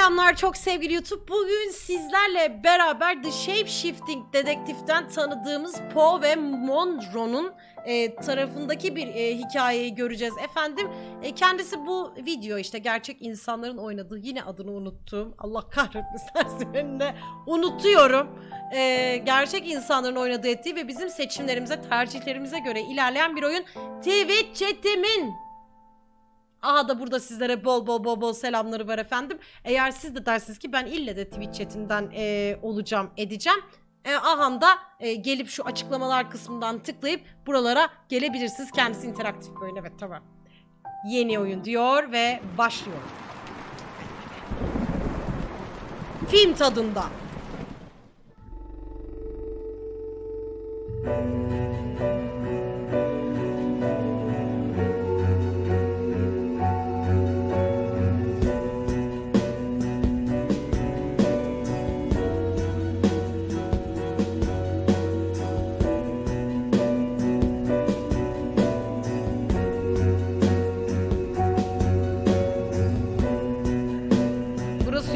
Selamlar çok sevgili YouTube. Bugün sizlerle beraber The Shape Shifting dedektiften tanıdığımız Poe ve Munro'nun tarafındaki bir hikayeyi göreceğiz efendim. Kendisi bu video işte gerçek insanların oynadığı, yine adını unuttuğum, Allah kahretmesin her seferinde unutuyorum. Gerçek insanların oynadığı ettiği ve bizim seçimlerimize, tercihlerimize göre ilerleyen bir oyun. Twitch chatimin. Aha da burada sizlere bol selamları var efendim. Eğer siz de dersiniz ki ben ille de Twitch chatinden olacağım, edeceğim. Aha da gelip şu açıklamalar kısmından tıklayıp buralara gelebilirsiniz. Kendisi interaktif bir oyun, evet tamam. Yeni oyun diyor ve başlıyor. Film tadında.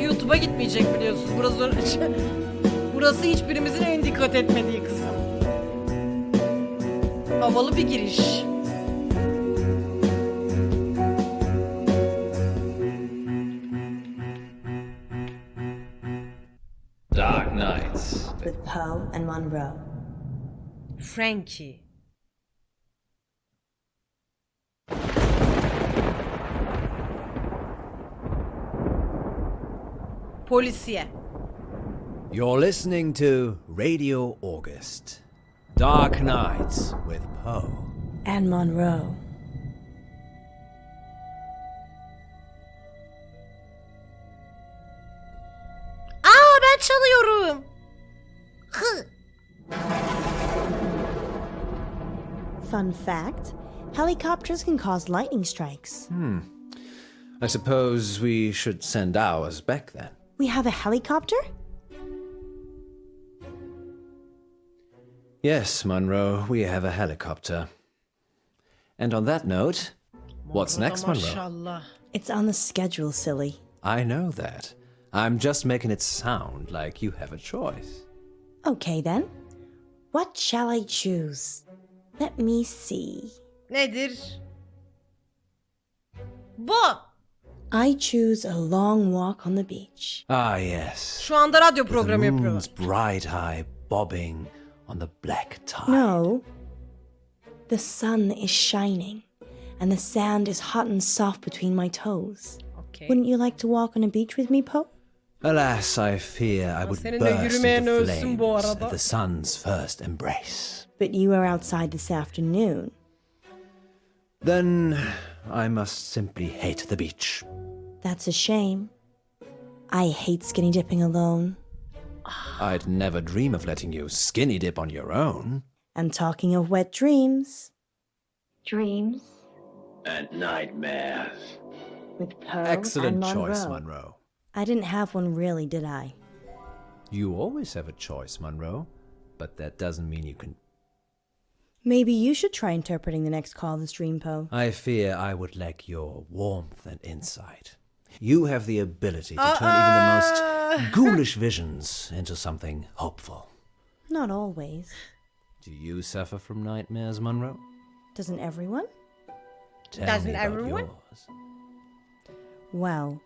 YouTube'a gitmeyecek biliyorsunuz. Burası hiçbirimizin en dikkat etmediği kısım. Havalı bir giriş. Dark Nights with Poe and Munro. Frankie. Polisiye. You're listening to Radio August. Dark Nights with Poe And Munro. Ben çalıyorum. Fun fact, helicopters can cause lightning strikes. I suppose we should send ours back then. We have a helicopter? Yes, Munro, we have a helicopter. And on that note, what's next, Munro? Maşallah. It's on the schedule, silly. I know that. I'm just making it sound like you have a choice. Okay then. What shall I choose? Let me see. Nedir? Bu. I choose a long walk on the beach. Ah, yes. Şu anda radyo The programı yapıyorlar. moon's bright eye bobbing on the black tide. No. The sun is shining, and the sand is hot and soft between my toes. Okay. Wouldn't you like to walk on a beach with me, Poe? Alas, I fear I would seninle burst yürümeyen into ölsün bu flames arada. at the sun's first embrace. But you were outside this afternoon. Then I must simply hate the beach. That's a shame. I hate skinny dipping alone. I'd never dream of letting you skinny dip on your own. And talking of wet dreams. Dreams And nightmares. with Poe Excellent and Munro. choice, Munro. I didn't have one really, did I? You always have a choice, Munro. But that doesn't mean you can... Maybe you should try interpreting the next call of this dream, Poe. I fear I would lack your warmth and insight. You have the ability to turn even the most ghoulish visions into something hopeful. Not always. Do you suffer from nightmares, Munro? Doesn't everyone? Tell Doesn't me about everyone? yours. Well,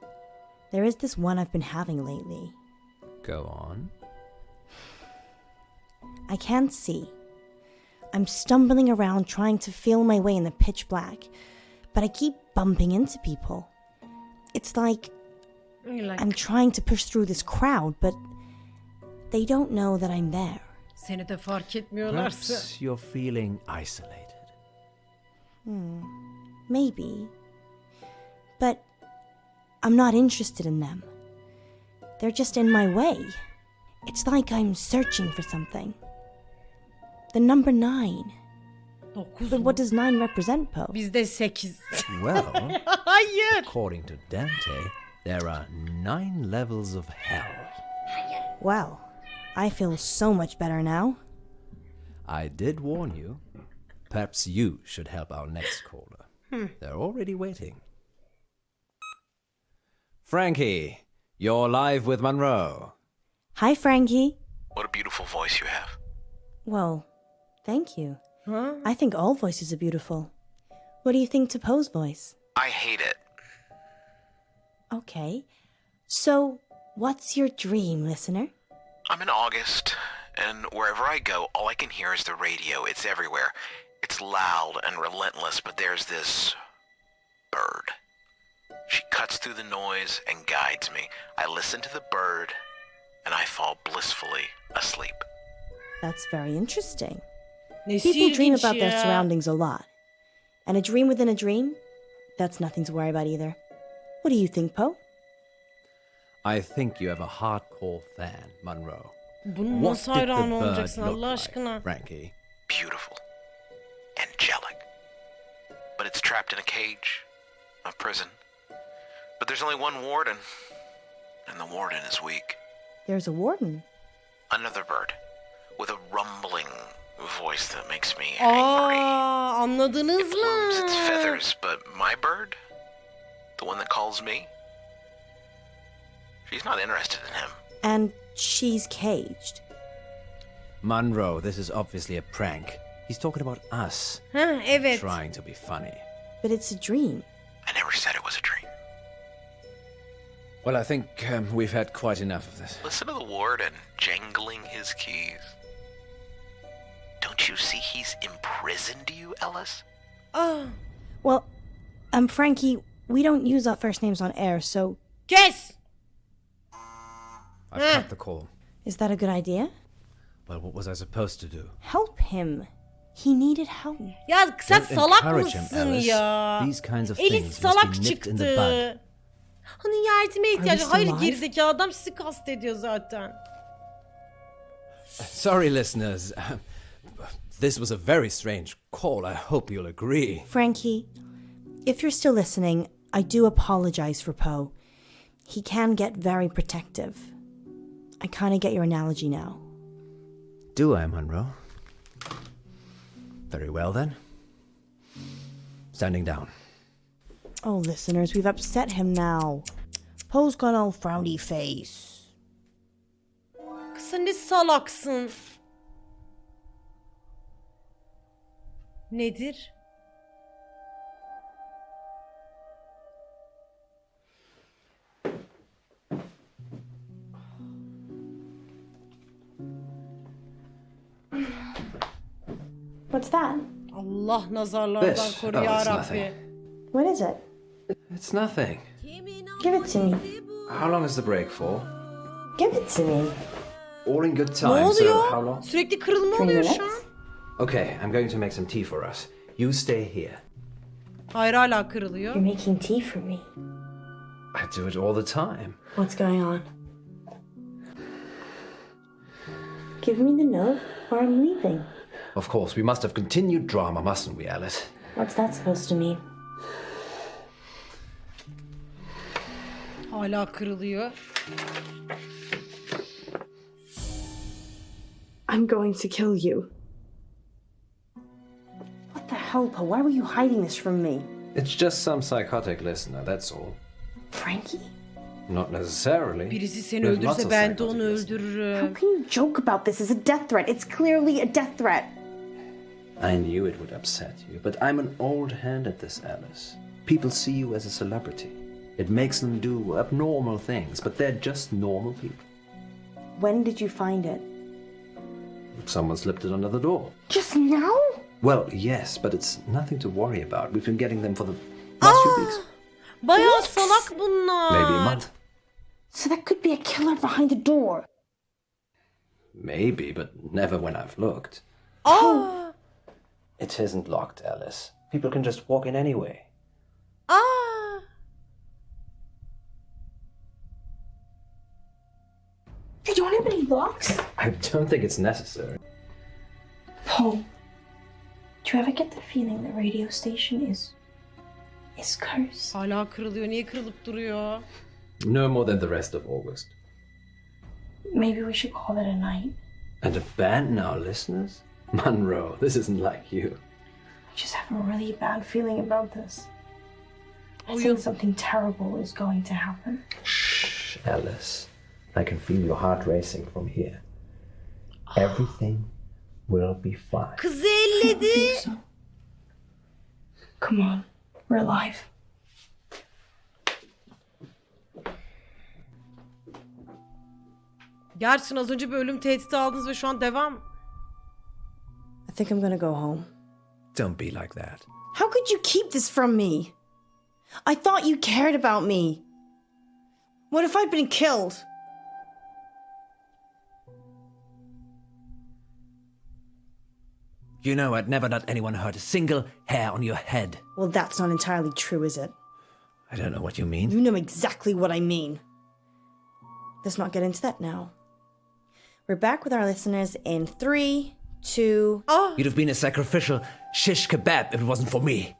there is this one I've been having lately. Go on. I can't see. I'm stumbling around trying to feel my way in the pitch black, but I keep bumping into people. It's like I'm trying to push through this crowd, but they don't know that I'm there. Seni de fark etmiyorlarsa. Perhaps you're feeling isolated. Maybe. But I'm not interested in them. They're just in my way. It's like I'm searching for something. The number 9. 9 But what does 9 represent, Poe? Bizde 8. Well, Hayır. according to Dante, there are 9 levels of hell. Well, I feel so much better now. I did warn you. Perhaps you should help our next caller. They're already waiting. Frankie, You're live with Munro. Hi, Frankie. What a beautiful voice you have. Well, thank you. Huh? I think all voices are beautiful. What do you think to Poe's voice? I hate it. Okay. So, what's your dream, listener? I'm in August, and wherever I go, all I can hear is the radio. It's everywhere. It's loud and relentless, but there's this bird. She cuts through the noise and guides me. I listen to the bird, and I fall blissfully asleep. That's very interesting. Nesi People dream ilginç about their ya. surroundings a lot. And a dream within a dream? That's nothing to worry about either. What do you think, Poe? I think you have a hardcore fan, Munro. Bunun What nasıl did the hayran bird olacaksın look Allah like, aşkına? Frankie? Beautiful. Angelic. But it's trapped in a cage. A prison. But there's only one warden. And the warden is weak. There's a warden. Another bird. With a rumbling voice that makes me angry. Anladınız It plumes its mı? feathers, but my bird, the one that calls me, she's not interested in him. And she's caged. Munro, this is obviously a prank. He's talking about us. Ha, evet. Trying to be funny. But it's a dream. I never said it was a dream. Well, I think we've had quite enough of this. Listen to the warden jangling his keys. Don't you see he's imprisoned you, Ellis? Ah, Well, Frankie, we don't use our first names on air, so kes! I've cut the call. is that a good idea? Well, what was I supposed to do? Help him. He needed help. Ya sen Don't salak encourage him, mısın Alice. ya? These kinds of Elif things must salak be nipped in the çıktı. bud. Hani yardıma ihtiyacı. still Hayır alive? gerizekalı adam sizi kastediyor zaten. Sorry, listeners. This was a very strange call. I hope you'll agree. Frankie, if you're still listening, I do apologize for Poe. He can get very protective. I kind of get your analogy now. Do I, Munro? Very well, then. Standing down. Oh, listeners, we've upset him now. Poe's got all frowny face. Kız sen ne salaksın. Nedir? What's that? Allah nazarlardan This. koru Oh, ya it's Rabbi. nothing. What is it? It's nothing. Give it to me. How long is the break for? Give it to me. All in good Ne time, so how oluyor? long? Sürekli kırılma 3 oluyor şu minutes. an. Okay, I'm going to make some tea for us. You stay here. Hayır hala kırılıyor. You're making tea for me. I do it all the time. What's going on? Give me the note or I'm leaving. Of course, we must have continued drama, mustn't we, Alice? What's that supposed to mean? Hala kırılıyor. I'm going to kill you. What the hell, Poe? Why were you hiding this from me? It's just some psychotic listener, that's all. Frankie? Not necessarily. Birisi seni There's lots öldürse of ben de psychotic onu listeners. How öldürürüm. can you joke about this as a death threat? It's clearly a death threat. I knew it would upset you, but I'm an old hand at this, Alice. People see you as a celebrity. It makes them do abnormal things, but they're just normal people. When did you find it? Someone slipped it under the door. Just now? Well, yes, but it's nothing to worry about. We've been getting them for the last few weeks. Bayağı salak bunlar. Maybe a month. So that could be a killer behind the door. Maybe, but never when I've looked. Aa! It isn't locked, Alice. People can just walk in anyway. Aa! You don't have any locks? I don't think it's necessary. Poe, do you ever get the feeling the radio station is cursed? Hala kırılıyor. Niye kırılıp duruyor? No more than the rest of August. Maybe we should call it a night. And a band now, listeners? Munro, this isn't like you. I just have a really bad feeling about this. I Oyun. think something terrible is going to happen. Shh, Alice. I can feel your heart racing from here. Everything will be fine. Kızı elledi. So. Come on, we're alive. Gerçekten az önce bir ölüm tehdidi aldınız ve şu an devam. I think I'm gonna go home. Don't be like that. How could you keep this from me? I thought you cared about me. What if I'd been killed? You know I'd never let anyone hurt a single hair on your head. Well, that's not entirely true, is it? I don't know what you mean. You know exactly what I mean. Let's not get into that now. We're back with our listeners in 3, 2... You'd have been a sacrificial shish kebab if it wasn't for me.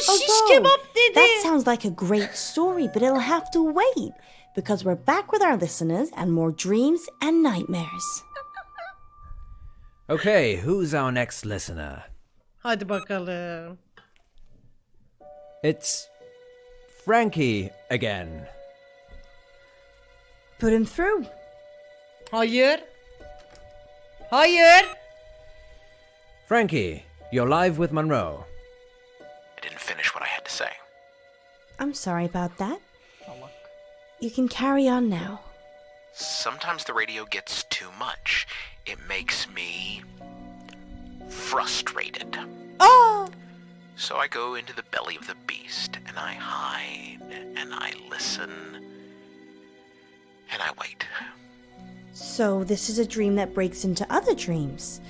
Şiş kebap dedi. That sounds like a great story, but it'll have to wait. Because we're back with our listeners and more dreams and nightmares. Okay, who's our next listener? Hadi bakalım. It's Frankie again. Put him through. Hayır. Hayır. Frankie, you're live with Munro. I didn't finish what I had to say. I'm sorry about that. You can carry on now. Sometimes the radio gets too much. It makes me frustrated. So I go into the belly of the beast and I hide and I listen and I wait. So this is a dream that breaks into other dreams.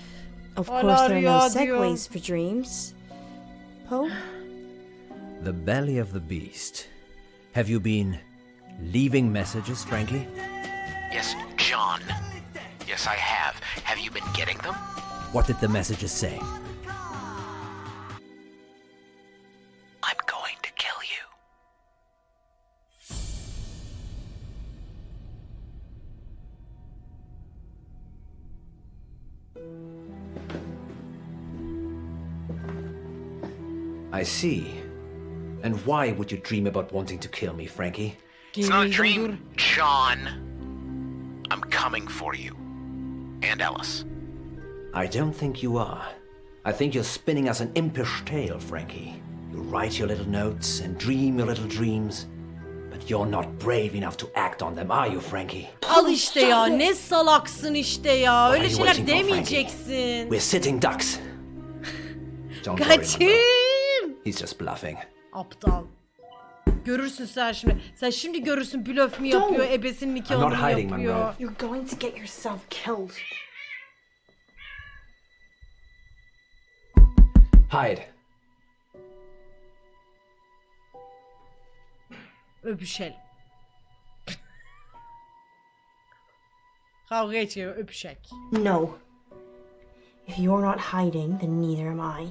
Of Hala course, there are no rüya diyor. segues for dreams. Poe? The belly of the beast. Have you been leaving messages, Frankie? Yes, John. Yes, I have. Have you been getting them? What did the messages say? I'm going to kill you. I see. And why would you dream about wanting to kill me, Frankie? It's not a Gerildim, dream, John. I'm coming for you. And Alice. I don't think you are. I think you're spinning us an impish tale, Frankie. You write your little notes and dream your little dreams. But you're not brave enough to act on them, are you, Frankie? Al işte ya, ne salaksın işte ya. What are Öyle you şeyler waiting for, demeyeceksin. We're sitting ducks. Don't worry, Munro. Kaçın. He's just bluffing. Aptal. Görürsün sen şimdi. Sen şimdi görürsün blöf mü yapıyor, ebesinin I'm nikahını not mı hiding, yapıyor. Munro. You're going to get yourself killed. Hide. Öpüşelim. Kavga ediyor, öpüşek. No. If you're not hiding, then neither am I.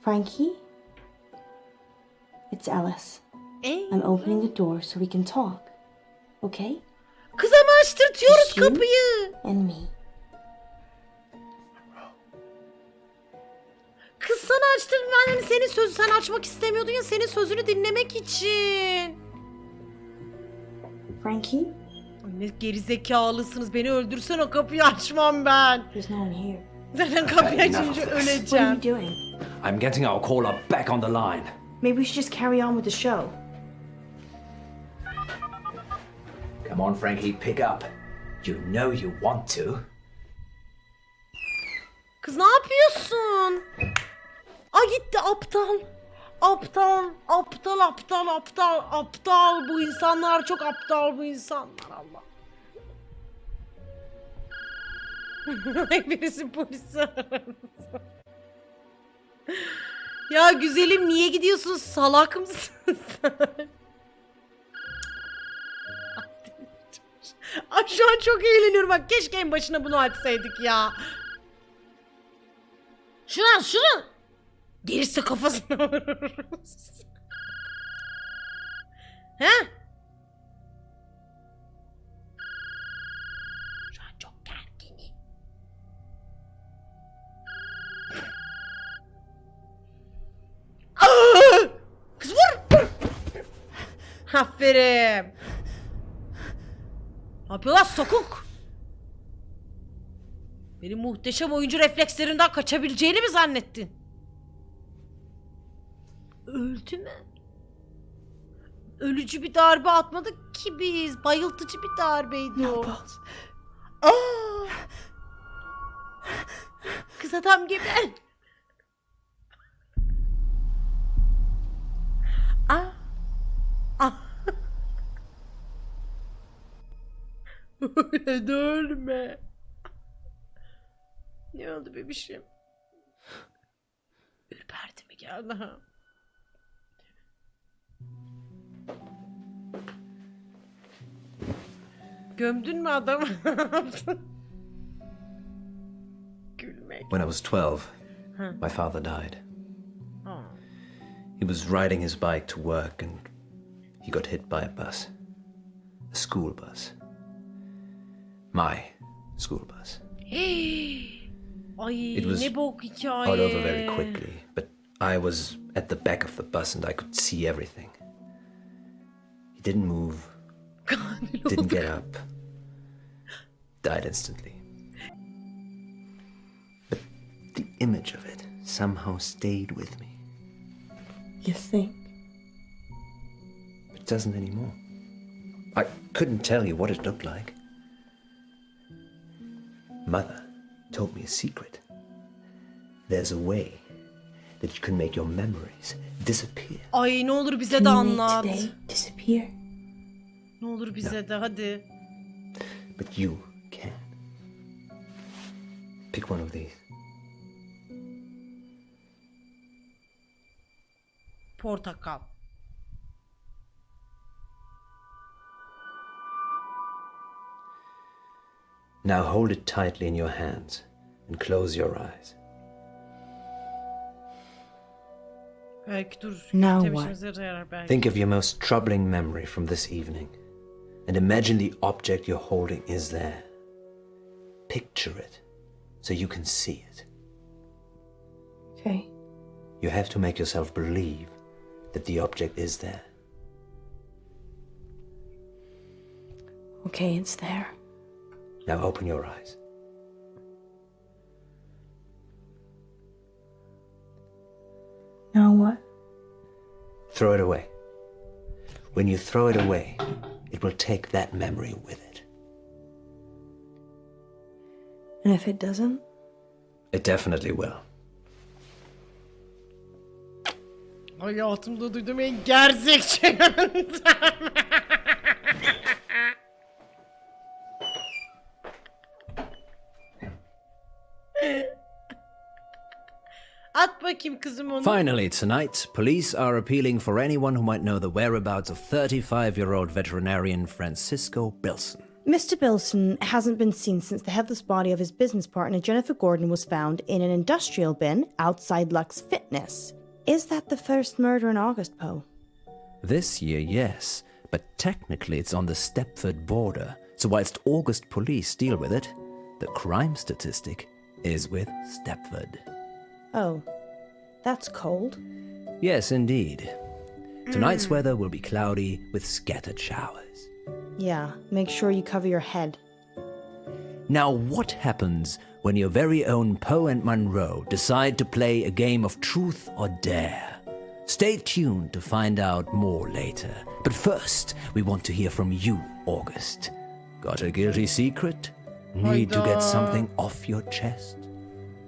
Frankie? It's Alice. I'm opening the door so we can talk. Okay? Kıza mı açtırtıyoruz Just you kapıyı? And me. Kız sana açtırdım, ben hani senin sözü, sen açmak istemiyordun ya, senin sözünü dinlemek için. Frankie? Ne gerizekalısınız, beni öldürsen o kapıyı açmam ben. There's no one here. Zaten kapıyı Enough açınca of this. What are you öleceğim. doing? I'm getting our caller back on the line. Maybe we should just carry on with the show. Come on, Frankie, pick up. You know you want to. Kız ne yapıyorsun? Ay gitti aptal. Aptal, aptal, aptal, aptal, aptal. Bu insanlar çok aptal, bu insanlar, Allah. Birisi polisi aradı. Ya güzelim, niye gidiyorsun? Salak mısın sen? Ay şu an çok eğleniyorum, bak keşke en başına bunu açsaydık ya. Şunu. Gerisi kafasına vururuz. He? Şu an çok gerginim. Aferin. Ne yapıyorlar sokuk? Benim muhteşem oyuncu reflekslerimden kaçabileceğini mi zannettin? Öldü mü? Ölücü bir darbe atmadık ki biz. Bayıltıcı bir darbeydi o. Aa! Kız adam gibi. Ah. Ah. Öyle de ölme. Ne oldu bebişim? Ürperdi mi geldi ha? Gömdün mü adamı? Gülmek. When I was 12, my father died. Oh. He was riding his bike to work and he got hit by a bus. A school bus. My school bus. Ay It was ne bok hikaye. All over very quickly, but I was at the back of the bus and I could see everything. He didn't move, didn't get up, died instantly. But the image of it somehow stayed with me. You think? It doesn't anymore. I couldn't tell you what it looked like. Mother told me a secret. There's a way that you can make your memories disappear. Ay ne olur bize de Can you make anlat. today disappear? Ne olur bize de hadi. But you can. Pick one of these. Portakal. Now hold it tightly in your hands and close your eyes. Belki dur. Now Tebişimize yarar belki. Think of your most troubling memory from this evening and imagine the object you're holding is there. Picture it so you can see it. Okay. You have to make yourself believe that the object is there. Okay, it's there. Now open your eyes. Now what? Throw it away. When you throw it away, it will take that memory with it. And if it doesn't? It definitely will. Hayatımda duyduğum en gerçekçi yöntem. At bakayım kızım onu. Finally, tonight, police are appealing for anyone who might know the whereabouts of 35-year-old veterinarian Francisco Bilson. Mr. Bilson hasn't been seen since the headless body of his business partner Jennifer Gordon was found in an industrial bin outside Lux Fitness. Is that the first murder in August, Poe? This year, yes, but technically it's on the Stepford border, so whilst August police deal with it, the crime statistic is with Stepford. Oh, that's cold. Yes, indeed. Tonight's weather will be cloudy with scattered showers. Yeah, make sure you cover your head. Now, what happens when your very own Poe and Munro decide to play a game of truth or dare? Stay tuned to find out more later. But first, we want to hear from you, August. Got a guilty secret? Need to get something off your chest?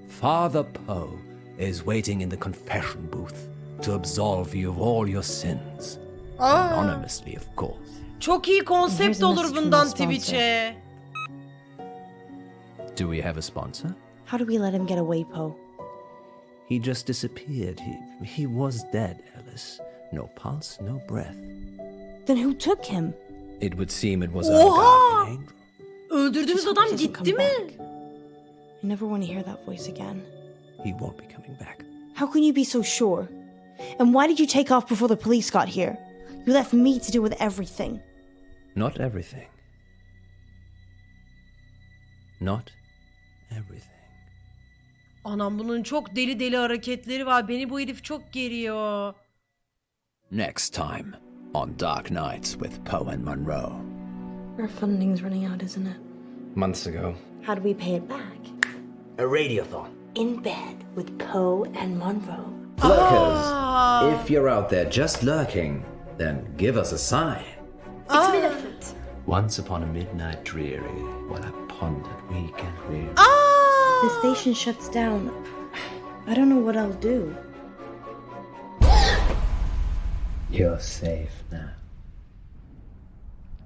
Father Poe is waiting in the confession booth to absolve you of all your sins. Anonymously, of course. Çok iyi konsept Here's a olur message from bundan our sponsor. Twitch'e. Do we have a sponsor? How do we let him get away, Poe? He just disappeared. He was dead, Alice. No pulse, no breath. Then who took him? It would seem it was our Oha! guardian angel. Öldürdüğümüz Just hope he adam doesn't come gitti mi? back. I never want to hear that voice again. He won't be coming back. How can you be so sure? And why did you take off before the police got here? You left me to deal with everything. Not everything. Not everything. Anam bunun çok deli hareketleri var. Beni bu herif çok geriyor. Next time on Dark Nights with Poe and Munro. Our funding's running out, isn't it? Months ago. How do we pay it back? A radiothon. In bed with Poe and Munro. Lurkers, if you're out there just lurking, then give us a sign. It's Minifruit. Once upon a midnight dreary, while I pondered weak and weary. The station shuts down. I don't know what I'll do. You're safe now.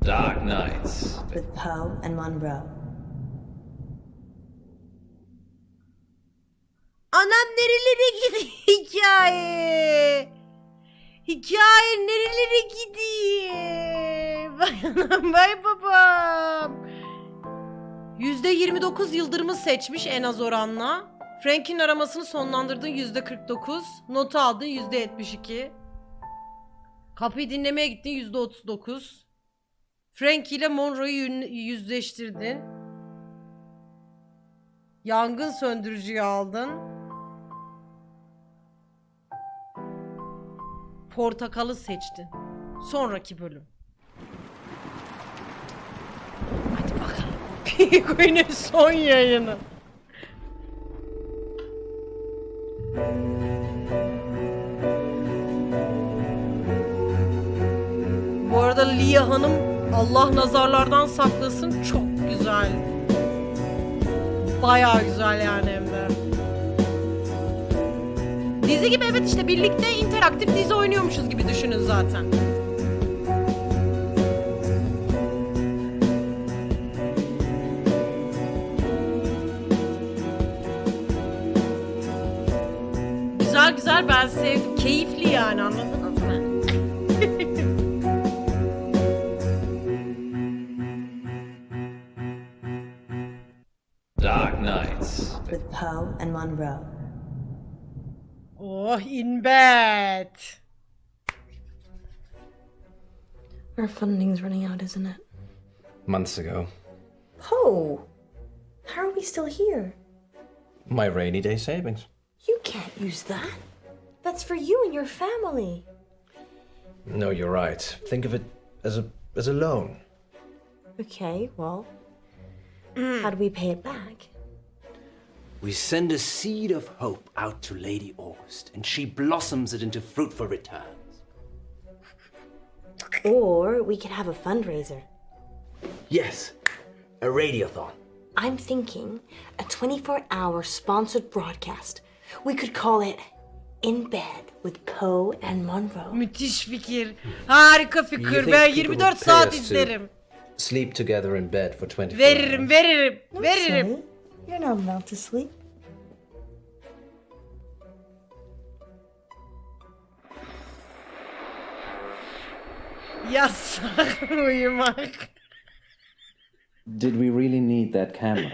Dark Nights. With Poe and Munro. Anam nerelere gidiyor hikaye? Hikaye nerelere gidiyor? Vay anam vay babam. %29 Yıldırım'ı seçmiş en az oranla. Frank'in aramasını sonlandırdın %49. Notu aldın %72. Kapıyı dinlemeye gittin %39. Frank ile Munro'yu yüzleştirdin. Yangın söndürücüyü aldın. Portakalı seçtin. Sonraki bölüm. Hadi bakalım. PqueeN'in son yayını. Bu arada Lia Hanım Allah nazarlardan saklasın çok güzel. Bayağı güzel yani hem de. Dizi gibi evet işte birlikte interaktif dizi oynuyormuşuz gibi düşünün zaten. Güzel güzel ben sevdim. Keyifli yani anladınız mı? Dark Nights. With Poe and Munro. Oh in bed. Our funding's running out, isn't it? Months ago. Poe! How are we still here? My rainy day savings. You can't use that. That's for you and your family. No, you're right. Think of it as a loan. Okay, well, how do we pay it back? We send a seed of hope out to Lady August, and she blossoms it into fruitful returns. Or we could have a fundraiser. Yes, a radiothon. I'm thinking a 24-hour sponsored broadcast. We could call it In Bed with Poe and Munro. Müthiş fikir. Harika fikir. Ben 24 saat izlerim. Sleep together in bed for 24 Veririm, veririm, veririm. Sorry, you're not allowed to sleep. Yasak uyumak. Did we really need that camera?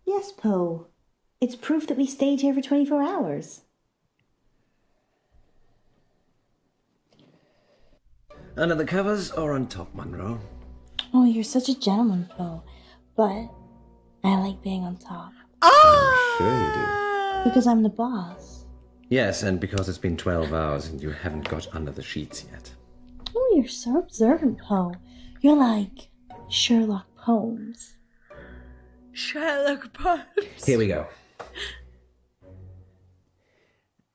Yes, Poe. It's proof that we stayed here for 24 hours. Under the covers or on top, Munro? Oh, you're such a gentleman, Poe. But I like being on top. Sure you do. Because I'm the boss. Yes, and because it's been 12 hours and you haven't got under the sheets yet. Oh, you're so observant, Poe. You're like Sherlock Holmes. Sherlock Holmes. Here we go.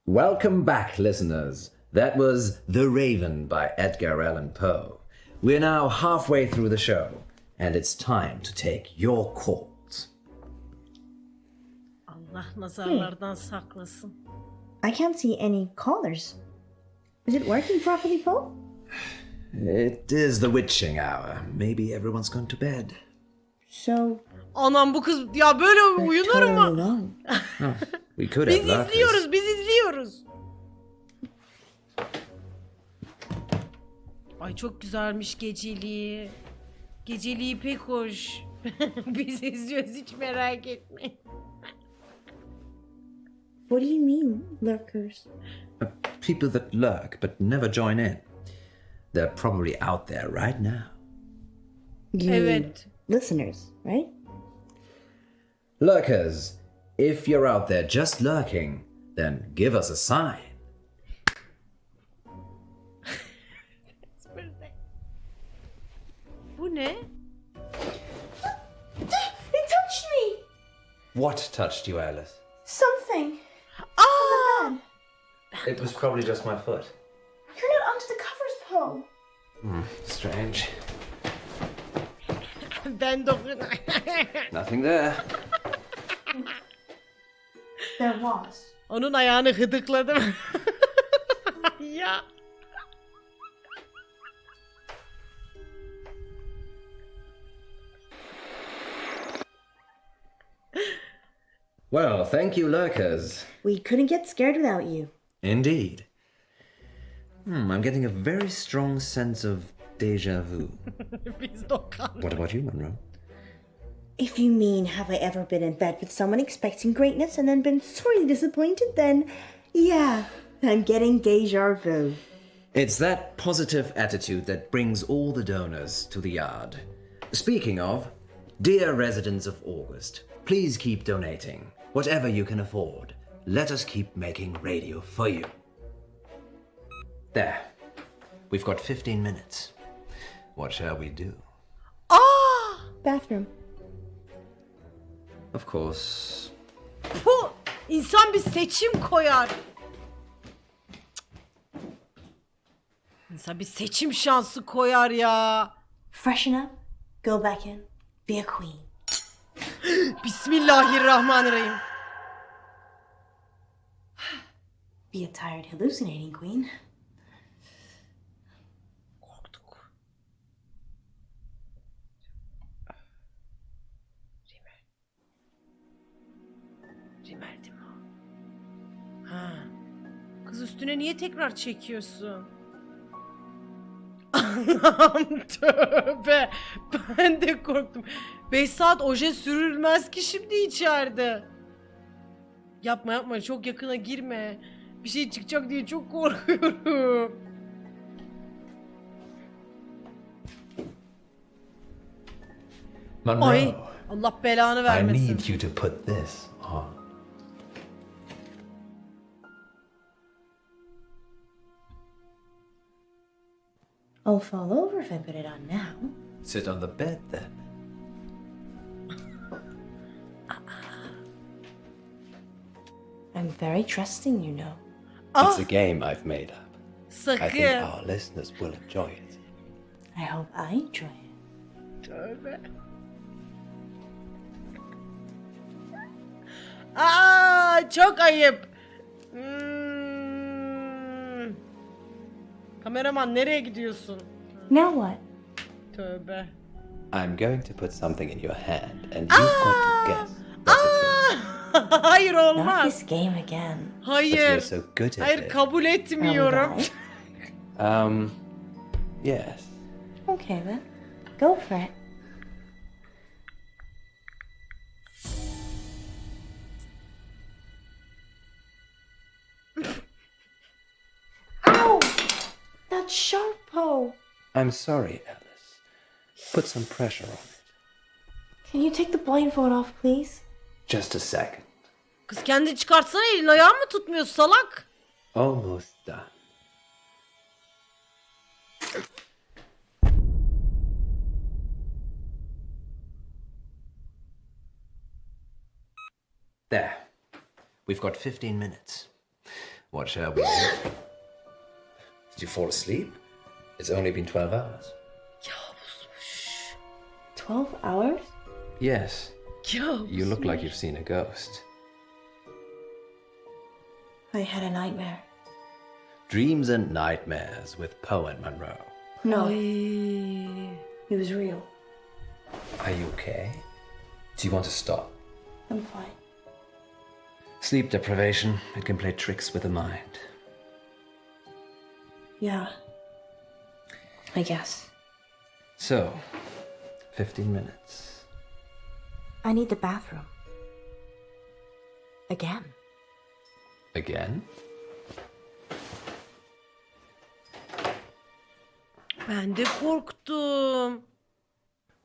Welcome back, listeners. That was The Raven by Edgar Allan Poe. We're now halfway through the show, and it's time to take your calls. Allah nazarlardan saklasın. I can't see any callers. Is it working properly, Poe? It is the witching hour. Maybe everyone's gone to bed. So, Anam bu kız ya böyle uyunur totally mu? alone. We could Biz have lurkers. izliyoruz, biz izliyoruz. Ay çok güzelmiş geceliği. Geceliği pek hoş. Biz izliyoruz hiç merak etmeyin. What do you mean, lurkers? People that lurk but never join in. They're probably out there right now. You Evet. listeners, right? Lurkers, if you're out there just lurking, then give us a sign. Bu ne? It touched me! What touched you, Alice? Something. Aa! It was probably just my foot. You're not under the covers, Poe. Strange. Ben dokun. Nothing there. There was. Onun ayağını hıdıkladım. Ya. Well, thank you, lurkers. We couldn't get scared without you. Indeed. I'm getting a very strong sense of deja vu. Biz dokan. What about you, Munro? If you mean, have I ever been in bed with someone expecting greatness and then been sorely disappointed, then yeah, I'm getting deja vu. It's that positive attitude that brings all the donors to the yard. Speaking of, dear residents of August, please keep donating. Whatever you can afford. Let us keep making radio for you. There. We've got 15 minutes. What shall we do? Aa! Bathroom. Of course. Bu insan bir seçim koyar. İnsan bir seçim şansı koyar ya. Freshen up, go back in, be a queen. Bismillahirrahmanirrahim. Be a tired, hallucinating queen. Korktuk. Rimel değil mi o? Ha. Kız üstüne niye tekrar çekiyorsun? Allah'ım tövbe. Ben de korktum. 5 saat oje sürülmez ki şimdi içeride. Yapma yapma, çok yakına girme. Bir şey çıkacak diye çok korkuyorum. Munro, Ay Allah belanı I vermesin. need you to put this on. I'll fall over if I put it on now. Sit on the bed then. I'm very trusting, you know. It's a game I've made up. I think Sakın. our listeners will enjoy it. I hope I enjoy it. Tövbe. Aa, çok ayıp. Kameraman nereye gidiyorsun? Now what? Tövbe. I'm going to put something in your hand and you've got to guess what it is. Hayır Not olmaz. this game again. But you're Hayır. so good at Hayır it. kabul etmiyorum. Are we Yes. Okay then. Go for it. Ow! That's sharp, Poe. I'm sorry, Alice. Put some pressure on it. Can you take the blindfold off, please? Just a second. Kız kendi çıkartsana, elin ayağın mı tutmuyor salak? Almost done. There. We've got 15 minutes. What shall we do? Did you fall asleep? It's only been 12 hours. 12 hours? Yes. Ya. You look like you've seen a ghost. I had a nightmare. Dreams and Nightmares with Poe and Munro. No, Ay. it was real. Are you okay? Do you want to stop? I'm fine. Sleep deprivation, it can play tricks with the mind. Yeah. I guess. So, 15 minutes. I need the bathroom. Again. Again? Ben de korktum.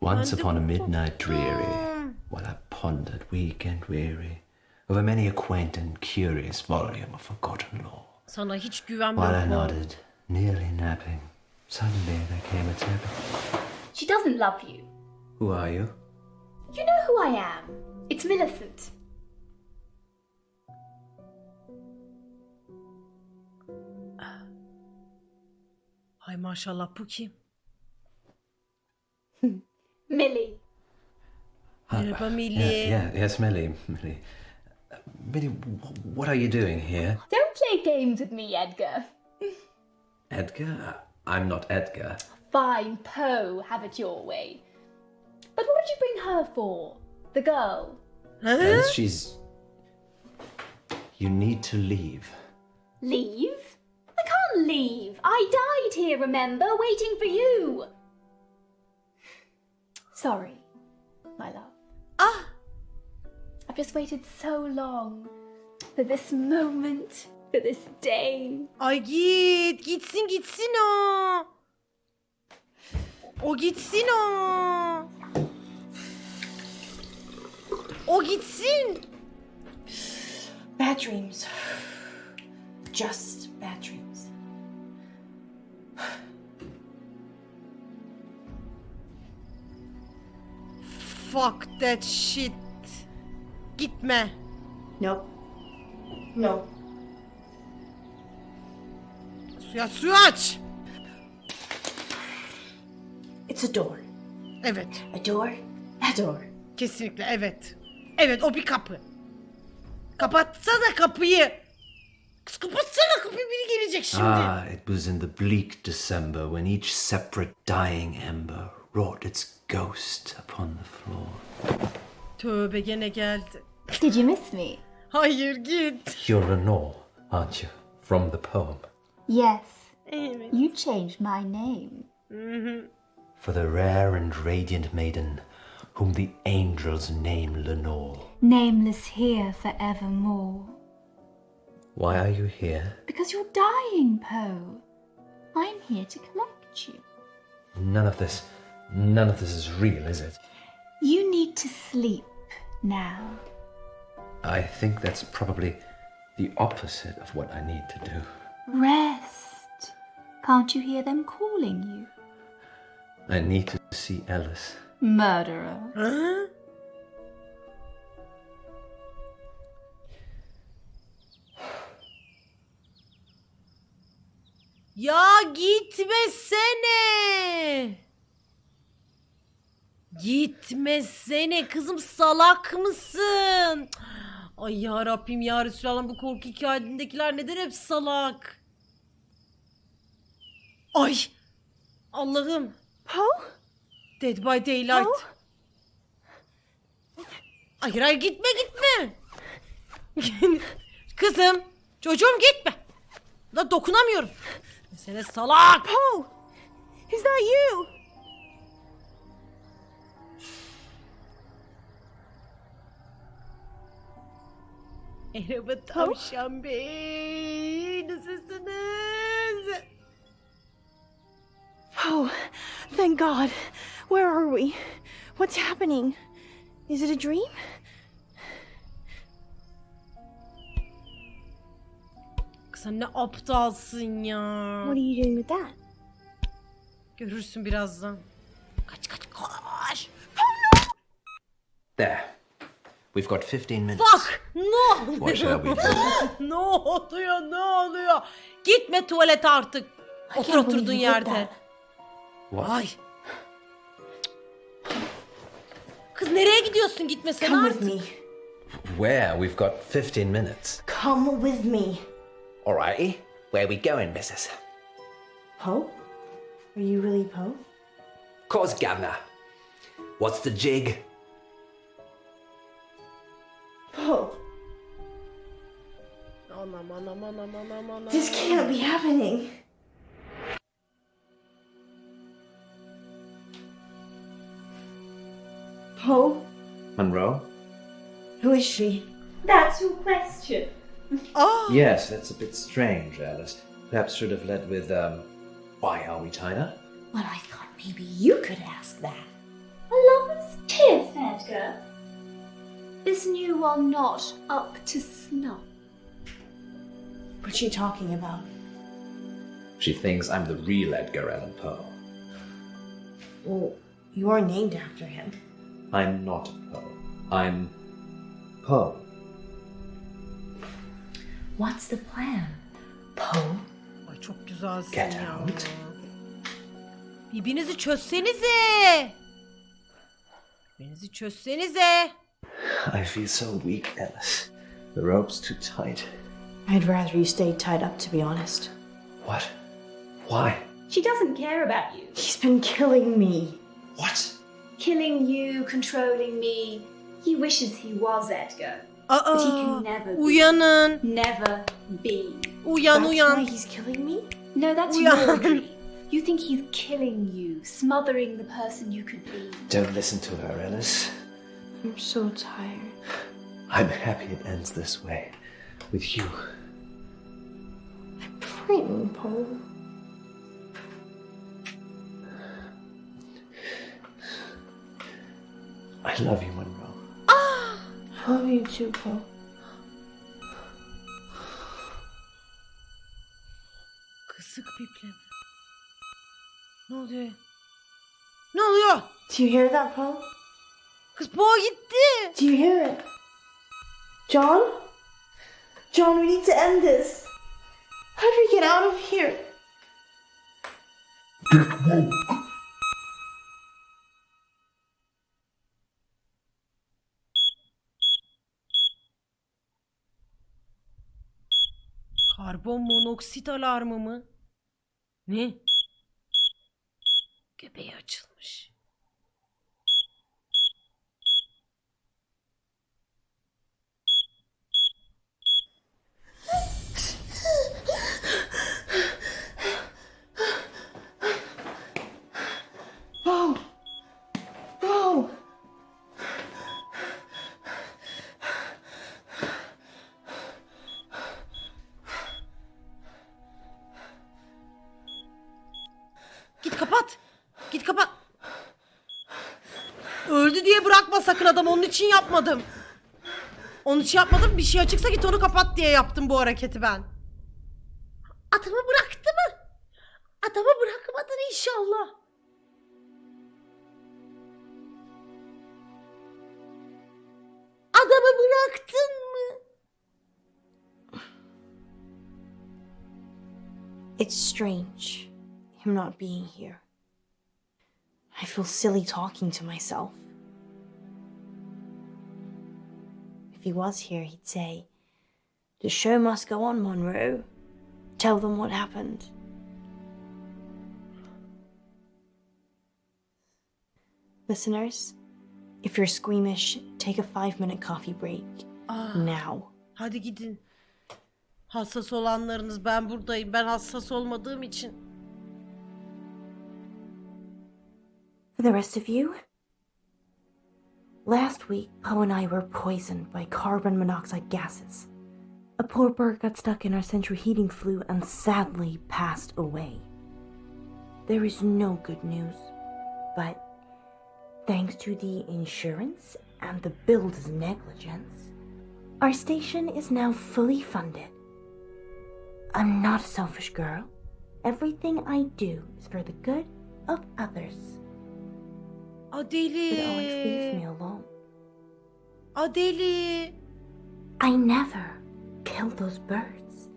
Once Ben de upon a midnight korktum. dreary, while I pondered weak and weary over many a quaint and curious volume of forgotten lore. Sana hiç While I güvenmiyorum. nodded, nearly napping, suddenly there came a tap. She doesn't love you. Who are you? You know who I am. It's Millicent. Ay maşallah bu kim? Millie. Merhaba Millie. Yes, Millie. Millie, what are you doing here? Don't play games with me, Edgar. Edgar? I'm not Edgar. Fine, Poe, have it your way. But what did you bring her for? The girl? Alice, You need to leave. Leave? I can't leave. I died here, remember, waiting for you. Sorry, my love. Ah! I've just waited so long for this moment, for this day. Ay gitsin o. O gitsin o. O gitsin. Bad dreams. Just bad dreams. Fuck that shit. Gitme. Nope. No. Suyu aç. It's a door. Evet. A door. A door. Kesinlikle evet. Evet o bir kapı. Kapatsana kapıyı. Kız kapatsana kapıyı, biri gelecek şimdi. It was in the bleak December when each separate dying ember wrought its ghost upon the floor. Tövbe gene geldi. Did you miss me? Hayır git. You're Lenore, aren't you? From the poem. Yes. Evet. You changed my name. For the rare and radiant maiden whom the angels name Lenore. Nameless here forevermore. Why are you here? Because you're dying, Poe. I'm here to collect you. None of this is real, is it? You need to sleep now. I think that's probably the opposite of what I need to do. Rest. Can't you hear them calling you? I need to see Alice. Murderer. Ha? Ya gitmesene. Gitmesene kızım, salak mısın? Ay ya Rabbim ya Resulallah, bu korku hikayesindekiler neden hep salak? Ay Allah'ım. Poe? Dead by Daylight. Hayır hayır, gitme. Kızım, çocuğum gitme. Da dokunamıyorum. Sene salak. Poe! Is that you? Merhaba tavşan bey. Nasılsınız? Oh, thank God. Where are we? What's happening? Is it a dream? Sen ne aptalsın ya. What are you doing with that? Görürsün birazdan. Kaç. There. We've got 15 minutes. Fuck! Ne What shall we oluyor? do? ne oluyor? Gitme tuvalete artık. Otur can't oturduğun believe you did yerde. that. What? Ay. Kız nereye gidiyorsun, gitmesene Come artık. with me. Where? We've got 15 minutes. Come with me. Alrighty. Where we going, missus? Poe? Are you really Poe? Course, governor. What's the jig? Poe, Anam. this can't be happening. Poe? Munro? Who is she? That's your question. Aa, Yes, that's a bit strange, Alice. Perhaps should have led with, why are we tied up? Well, I thought maybe you could ask that. A lover's tiff, Edgar. This new one not up to snuff. What's she talking about? She thinks I'm the real Edgar Allan Poe. Well, You are named after him. I'm not Poe. I'm Poe. What's the plan, Poe? Ay çok güzelsin Get ya. out. Birbirinizi çözsenize. Birbirinizi çözsenize. I feel so weak, Alice. The rope's too tight. I'd rather you stayed tied up, to be honest. What? Why? She doesn't care about you. He's been killing me. What? Killing you, controlling me. He wishes he was Edgar. But he can never be. Uyanın. Never be. Uyan That's uyan. why he's killing me? No, that's Uyan. your dream. You think he's killing you, smothering the person you could be. Don't listen to her, Alice. I'm so tired. I'm happy it ends this way. With you. I'm frightened, Poe. I love you, Munro. I love you too, Poe. Kısık pipleme. Ne oluyor? Ne oluyor? Do you hear that, Poe? Kız boğa gitti. Do you hear it? John? John, we need to end this. How do we get out of here? Karbon monoksit alarmı mı? Ne? Göbeği açılmış. Poe! Poe! Git kapat. Git kapat. Öldü diye bırakma sakın adam. Onun için yapmadım. Onun için yapmadım. Bir şey açıksa git onu kapat diye yaptım bu hareketi ben. Adamı bıraktı mı? Adamı bırakmadın inşallah. Adamı bıraktın mı? It's strange, him not being here. I feel silly talking to myself. If he was here, he'd say, "The show must go on, Munro. Tell them what happened." Listeners, if you're squeamish, take a 5-minute coffee break. Now. Hadi gidin. Hassas olanlarınız, ben buradayım. Ben hassas olmadığım için. For the rest of you, last week, Poe and I were poisoned by carbon monoxide gases. A poor bird got stuck in our central heating flue and sadly passed away. There is no good news, but thanks to the insurance and the builder's negligence, our station is now fully funded. I'm not a selfish girl. Everything I do is for the good of others. Adeli. But Alex leaves me alone. Adeli. I never killed those birds.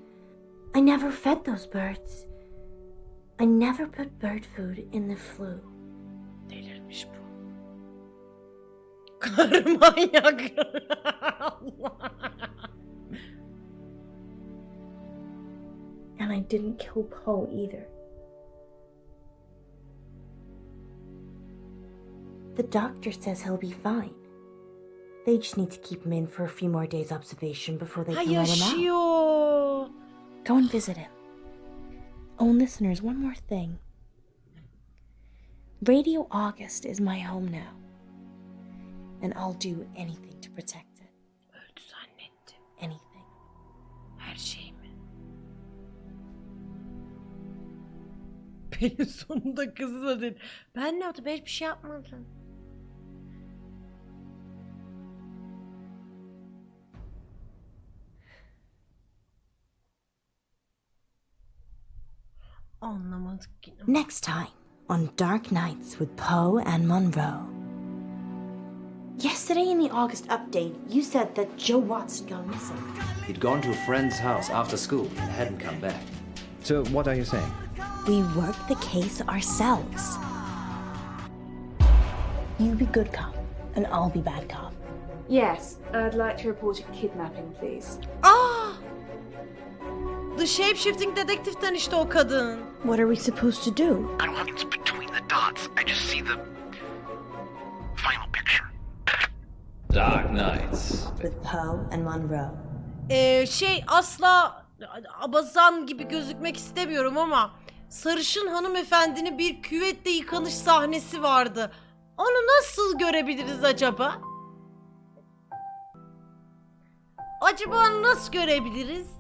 I never fed those birds. I never put bird food in the flue. Delirmiş bu. Karı manyak. Allah. And I didn't kill Poe either. The doctor says he'll be fine. They just need to keep him in for a few more days observation before they Ha, can let him out. yaşıyor. Go and visit him. Oh, and listeners, one more thing. Radio August is my home now. And I'll do anything to protect it. Öldü zannettim. Anything. Her şey mi? Pelin sonunda kızı dedi. Ben ne yaptım? Ben hiçbir şey yapmadım. Anlamadık yine. Next time on Dark Nights with Poe and Munro. Yesterday in the August update, you said that Joe Watts had gone missing. He'd gone to a friend's house after school and hadn't come back. So what are you saying? We worked the case ourselves. You be good cop, and I'll be bad cop. Yes, I'd like to report a kidnapping, please. Aa! The Shape-Shifting Dedektif'ten işte o kadın. What are we supposed to do? I don't have it's between the dots. I just see the final picture. Dark Nights. With Poe and Munro. Asla abazan gibi gözükmek istemiyorum ama sarışın hanımefendinin bir küvette yıkanış sahnesi vardı. Onu nasıl görebiliriz acaba? Acaba onu nasıl görebiliriz?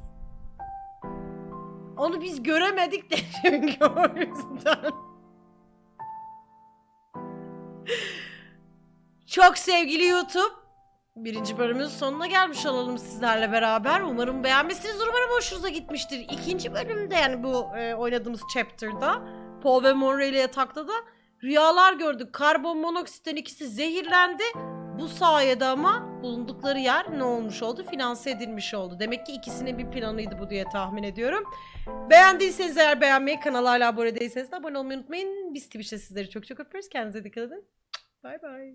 Onu biz göremedik de çünkü o yüzden. Çok sevgili YouTube. Birinci bölümün sonuna gelmiş olalım sizlerle beraber. Umarım beğenmişsiniz. Umarım hoşunuza gitmiştir. İkinci bölümde yani bu oynadığımız chapter'da Poe ve Munro ile yatakta da rüyalar gördük. Karbon monoksitten ikisi zehirlendi. Bu sayede ama bulundukları yer ne olmuş oldu? Finanse edilmiş oldu. Demek ki ikisinin bir planıydı bu diye tahmin ediyorum. Beğendiyseniz eğer beğenmeyi, kanala hala abone değilseniz de abone olmayı unutmayın. Biz Twitch'te sizleri çok çok öpüyoruz. Kendinize dikkat edin. Bye bye.